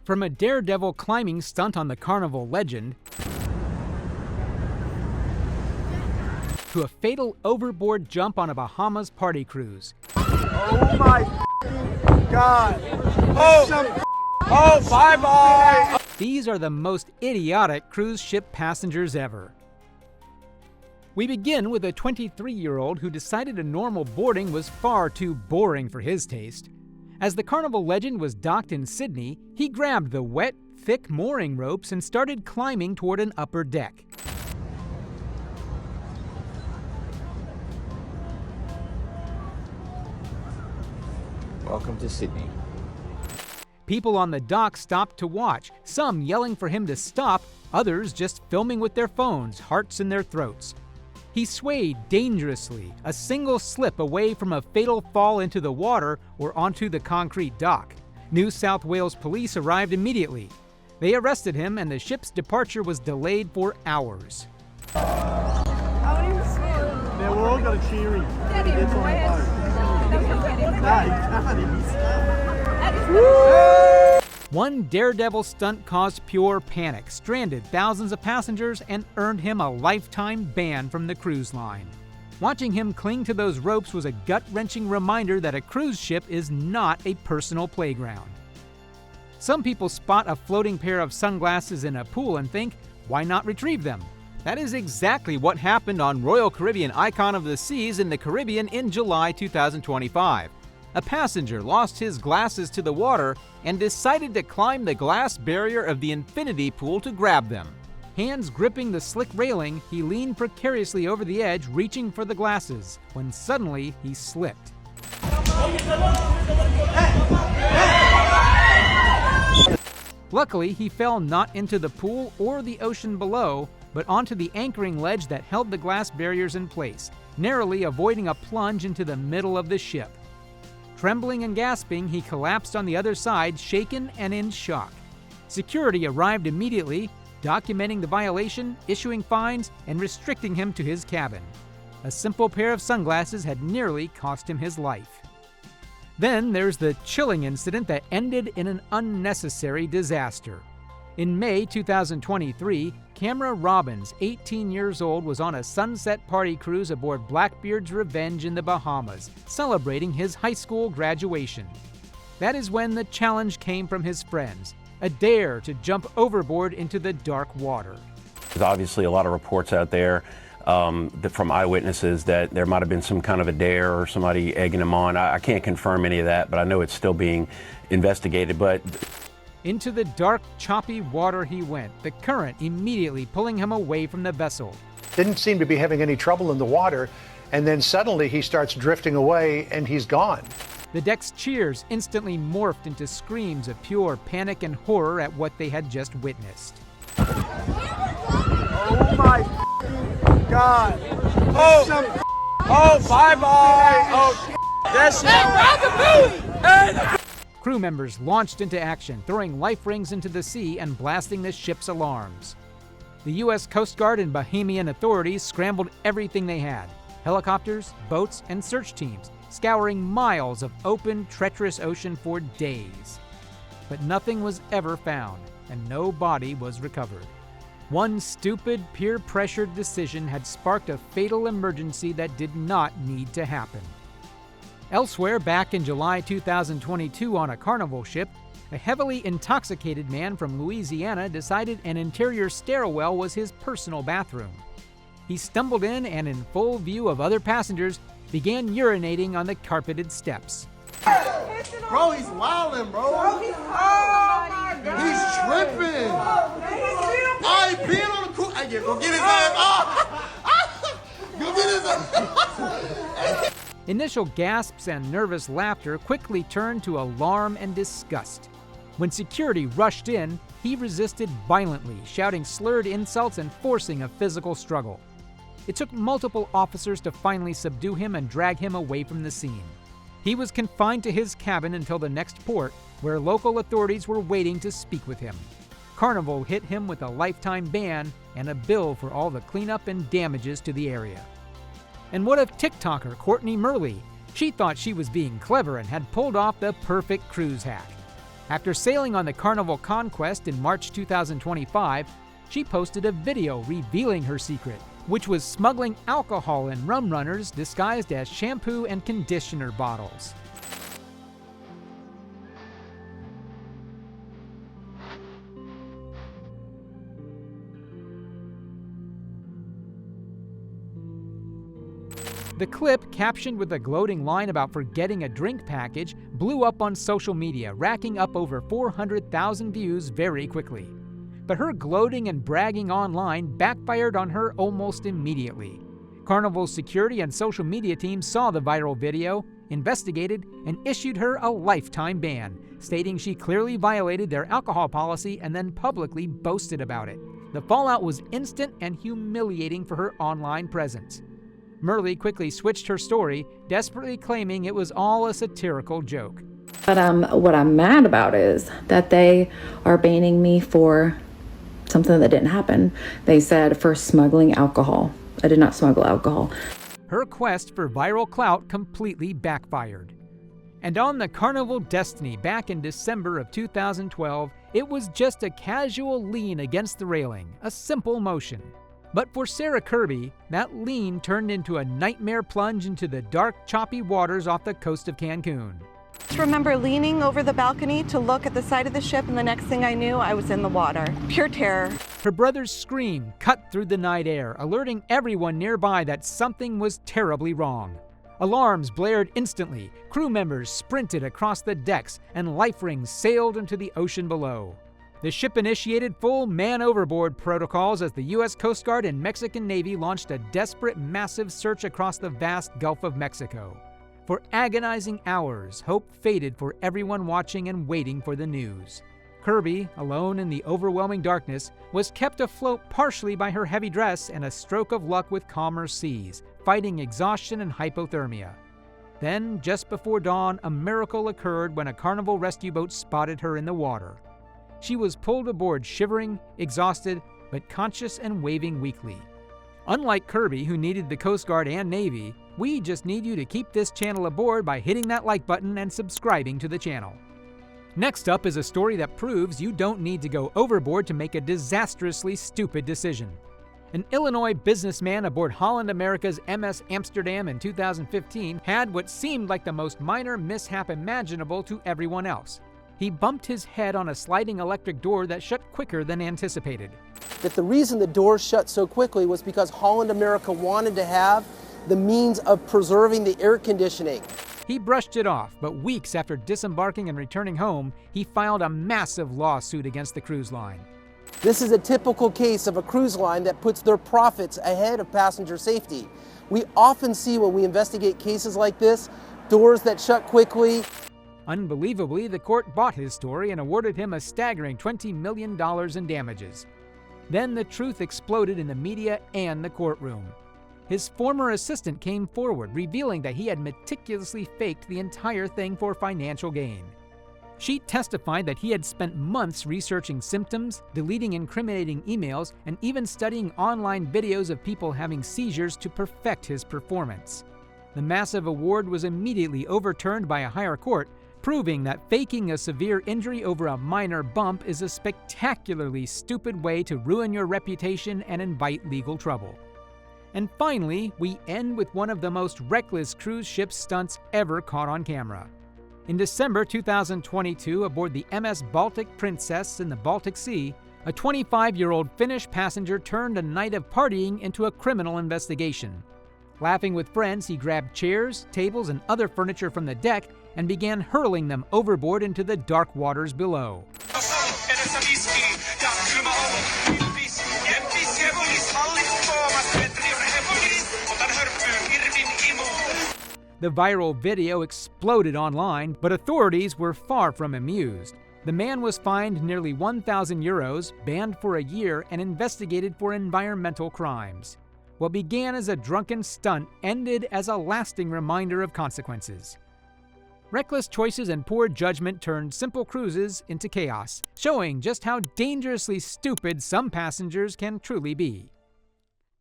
From a daredevil climbing stunt on the Carnival Legend to a fatal overboard jump on a Bahamas party cruise. Oh my God! Oh, bye-bye! These are the most idiotic cruise ship passengers ever. We begin with a 23-year-old who decided a normal boarding was far too boring for his taste. As the Carnival Legend was docked in Sydney, he grabbed the wet, thick mooring ropes and started climbing toward an upper deck. Welcome to Sydney. People on the dock stopped to watch, some yelling for him to stop, others just filming with their phones, hearts in their throats. He swayed dangerously, a single slip away from a fatal fall into the water or onto the concrete dock. New South Wales police arrived immediately. They arrested him and the ship's departure was delayed for hours. Now we're all got a cheery. Daddy, One daredevil stunt caused pure panic, stranded thousands of passengers, and earned him a lifetime ban from the cruise line. Watching him cling to those ropes was a gut-wrenching reminder that a cruise ship is not a personal playground. Some people spot a floating pair of sunglasses in a pool and think, why not retrieve them? That is exactly what happened on Royal Caribbean Icon of the Seas in the Caribbean in July 2025. A passenger lost his glasses to the water and decided to climb the glass barrier of the infinity pool to grab them. Hands gripping the slick railing, he leaned precariously over the edge, reaching for the glasses, when suddenly he slipped. Luckily, he fell not into the pool or the ocean below, but onto the anchoring ledge that held the glass barriers in place, narrowly avoiding a plunge into the middle of the ship. Trembling and gasping, he collapsed on the other side, shaken and in shock. Security arrived immediately, documenting the violation, issuing fines, and restricting him to his cabin. A simple pair of sunglasses had nearly cost him his life. Then there's the chilling incident that ended in an unnecessary disaster. In May 2023, Camera Robbins, 18 years old, was on a sunset party cruise aboard Blackbeard's Revenge in the Bahamas, celebrating his high school graduation. That is when the challenge came from his friends, a dare to jump overboard into the dark water. There's obviously a lot of reports out there from eyewitnesses that there might have been some kind of a dare or somebody egging him on. I can't confirm any of that, but I know it's still being investigated. But into the dark, choppy water he went, the current immediately pulling him away from the vessel. Didn't seem to be having any trouble in the water, and then suddenly he starts drifting away and he's gone. The deck's cheers instantly morphed into screams of pure panic and horror at what they had just witnessed. Oh my God! Oh, bye-bye! Oh, that's it! Crew members launched into action, throwing life rings into the sea and blasting the ship's alarms. The U.S. Coast Guard and Bahamian authorities scrambled everything they had: helicopters, boats, and search teams, scouring miles of open, treacherous ocean for days. But nothing was ever found, and no body was recovered. One stupid, peer-pressured decision had sparked a fatal emergency that did not need to happen. Elsewhere, back in July 2022 on a Carnival ship, a heavily intoxicated man from Louisiana decided an interior stairwell was his personal bathroom. He stumbled in and, in full view of other passengers, began urinating on the carpeted steps. Bro, he's wildin', bro. He's tripping. Oh, he peeing on the cool. Hey, go get his ass. Oh. Go get his ass. Initial gasps and nervous laughter quickly turned to alarm and disgust. When security rushed in, he resisted violently, shouting slurred insults and forcing a physical struggle. It took multiple officers to finally subdue him and drag him away from the scene. He was confined to his cabin until the next port, where local authorities were waiting to speak with him. Carnival hit him with a lifetime ban and a bill for all the cleanup and damages to the area. And what of TikToker Courtney Murley? She thought she was being clever and had pulled off the perfect cruise hack. After sailing on the Carnival Conquest in March 2025, she posted a video revealing her secret, which was smuggling alcohol in rum runners disguised as shampoo and conditioner bottles. The clip, captioned with a gloating line about forgetting a drink package, blew up on social media, racking up over 400,000 views very quickly. But her gloating and bragging online backfired on her almost immediately. Carnival's security and social media team saw the viral video, investigated, and issued her a lifetime ban, stating she clearly violated their alcohol policy and then publicly boasted about it. The fallout was instant and humiliating for her online presence. Murley quickly switched her story, desperately claiming it was all a satirical joke. But what I'm mad about is that they are banning me for something that didn't happen. They said for smuggling alcohol. I did not smuggle alcohol. Her quest for viral clout completely backfired. And on the Carnival Destiny back in December of 2012, it was just a casual lean against the railing, a simple motion. But for Sarah Kirby, that lean turned into a nightmare plunge into the dark, choppy waters off the coast of Cancun. I remember leaning over the balcony to look at the side of the ship, and the next thing I knew, I was in the water. Pure terror. Her brother's scream cut through the night air, alerting everyone nearby that something was terribly wrong. Alarms blared instantly, crew members sprinted across the decks, and life rings sailed into the ocean below. The ship initiated full man-overboard protocols as the U.S. Coast Guard and Mexican Navy launched a desperate, massive search across the vast Gulf of Mexico. For agonizing hours, hope faded for everyone watching and waiting for the news. Kirby, alone in the overwhelming darkness, was kept afloat partially by her heavy dress and a stroke of luck with calmer seas, fighting exhaustion and hypothermia. Then, just before dawn, a miracle occurred when a Carnival rescue boat spotted her in the water. She was pulled aboard shivering, exhausted, but conscious and waving weakly. Unlike Kirby, who needed the Coast Guard and Navy, we just need you to keep this channel aboard by hitting that like button and subscribing to the channel. Next up is a story that proves you don't need to go overboard to make a disastrously stupid decision. An Illinois businessman aboard Holland America's MS Amsterdam in 2015 had what seemed like the most minor mishap imaginable to everyone else. He bumped his head on a sliding electric door that shut quicker than anticipated. That the reason the doors shut so quickly was because Holland America wanted to have the means of preserving the air conditioning. He brushed it off, but weeks after disembarking and returning home, he filed a massive lawsuit against the cruise line. This is a typical case of a cruise line that puts their profits ahead of passenger safety. We often see when we investigate cases like this, doors that shut quickly. Unbelievably, the court bought his story and awarded him a staggering $20 million in damages. Then the truth exploded in the media and the courtroom. His former assistant came forward, revealing that he had meticulously faked the entire thing for financial gain. She testified that he had spent months researching symptoms, deleting incriminating emails, and even studying online videos of people having seizures to perfect his performance. The massive award was immediately overturned by a higher court, proving that faking a severe injury over a minor bump is a spectacularly stupid way to ruin your reputation and invite legal trouble. And finally, we end with one of the most reckless cruise ship stunts ever caught on camera. In December 2022, aboard the MS Baltic Princess in the Baltic Sea, a 25-year-old Finnish passenger turned a night of partying into a criminal investigation. Laughing with friends, he grabbed chairs, tables, and other furniture from the deck and began hurling them overboard into the dark waters below. The viral video exploded online, but authorities were far from amused. The man was fined nearly 1,000 euros, banned for a year, and investigated for environmental crimes. What began as a drunken stunt ended as a lasting reminder of consequences. Reckless choices and poor judgment turned simple cruises into chaos, showing just how dangerously stupid some passengers can truly be.